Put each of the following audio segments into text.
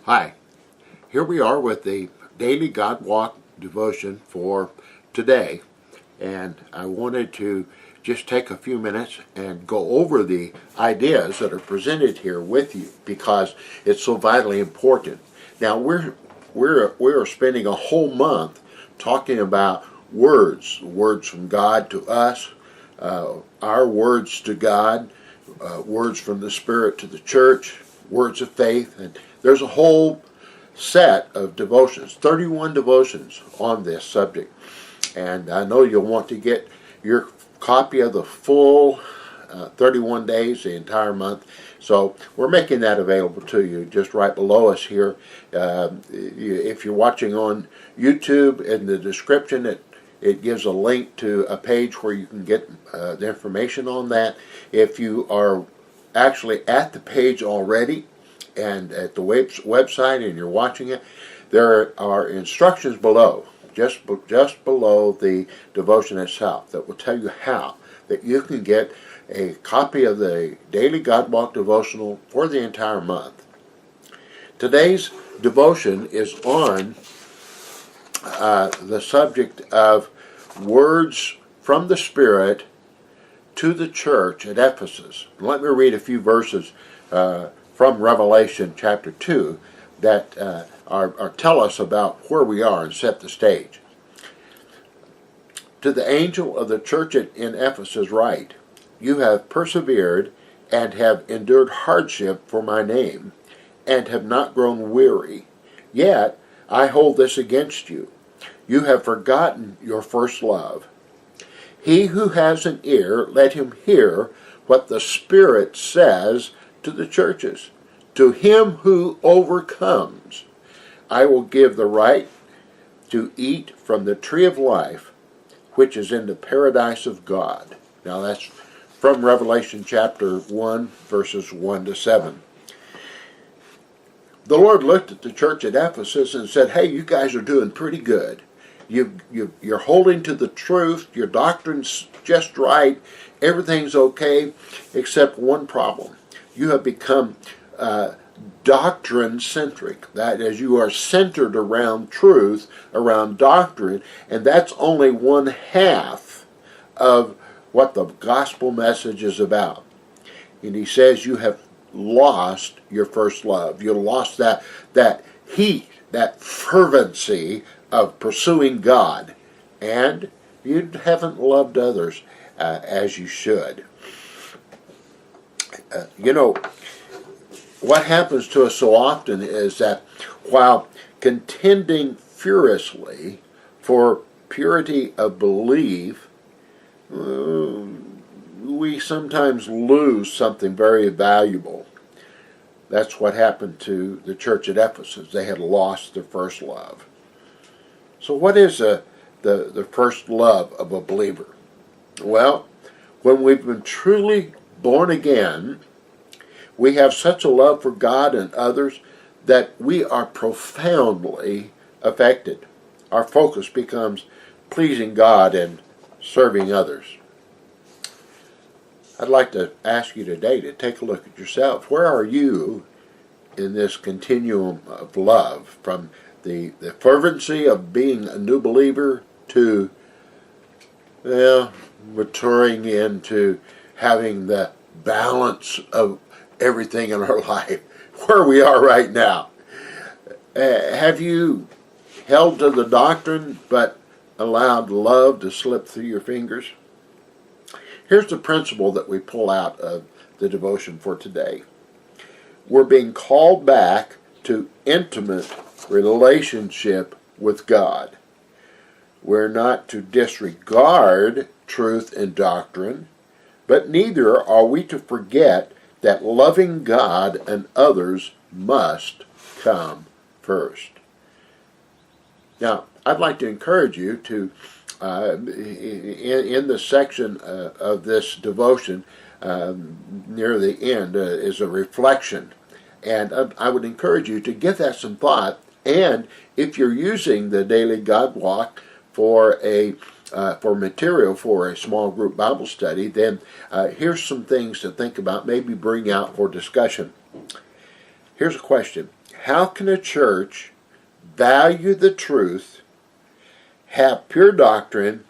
Hi, here we are with the Daily God Walk devotion for today, and I wanted to just take a few minutes and go over the ideas that are presented here with you because it's so vitally important. Now we're spending a whole month talking about words from God to us, our words to God, words from the Spirit to the church, words of faith, and there's a whole set of devotions, 31 devotions on this subject. And I know you'll want to get your copy of the full 31 days, the entire month. So we're making that available to you just right below us here. If you're watching on YouTube, in the description it gives a link to a page where you can get the information on that. If you are actually at the page already and at the website and you're watching it, there are instructions below, just below the devotion itself, that will tell you how that you can get a copy of the Daily God Walk devotional for the entire month. Today's devotion is on the subject of words from the Spirit to the church at Ephesus. Let me read a few verses from Revelation chapter 2 that tell us about where we are and set the stage. To the angel of the church in Ephesus write, "You have persevered and have endured hardship for my name, and have not grown weary. Yet I hold this against you. You have forgotten your first love. He who has an ear, let him hear what the Spirit says to the churches. To him who overcomes, I will give the right to eat from the tree of life, which is in the paradise of God." Now that's from Revelation chapter 1, verses 1 to 7. The Lord looked at the church at Ephesus and said, "Hey, you guys are doing pretty good. You're holding to the truth. Your doctrine's just right. Everything's okay, except one problem. You have become doctrine-centric. That is, you are centered around truth, around doctrine, and that's only one half of what the gospel message is about." And he says you have lost your first love. You lost that heat, that fervency of pursuing God, and you haven't loved others as you should. What happens to us so often is that while contending furiously for purity of belief, we sometimes lose something very valuable. That's what happened to the church at Ephesus. They had lost their first love. So what is the first love of a believer? Well, when we've been truly born again, we have such a love for God and others that we are profoundly affected. Our focus becomes pleasing God and serving others. I'd like to ask you today to take a look at yourself. Where are you in this continuum of love, from the fervency of being a new believer to maturing into having the balance of everything in our life, where we are right now? Have you held to the doctrine but allowed love to slip through your fingers? Here's the principle that we pull out of the devotion for today. We're being called back to intimate relationship with God. We're not to disregard truth and doctrine, but neither are we to forget that loving God and others must come first. Now, I'd like to encourage you to, in the section of this devotion, near the end, is a reflection. And I would encourage you to give that some thought. And if you're using the Daily God Walk for material for a small group Bible study, then here's some things to think about, maybe bring out for discussion. Here's a question. how can a church value the truth, have pure doctrine,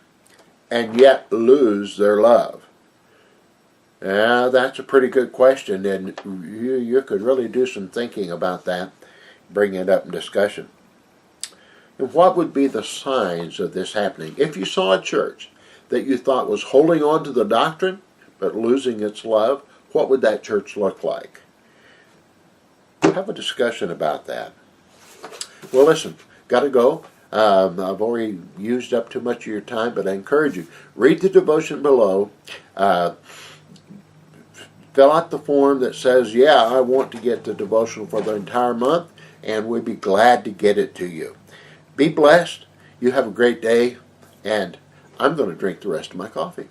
and yet lose their love? That's a pretty good question, and you could really do some thinking about that, bring it up in discussion. And what would be the signs of this happening? If you saw a church that you thought was holding on to the doctrine but losing its love, what would that church look like? Have a discussion about that. Well, listen, got to go. I've already used up too much of your time, but I encourage you, read the devotion below. Fill out the form that says, yeah, I want to get the devotional for the entire month, and we'd be glad to get it to you. Be blessed. You have a great day, and I'm going to drink the rest of my coffee.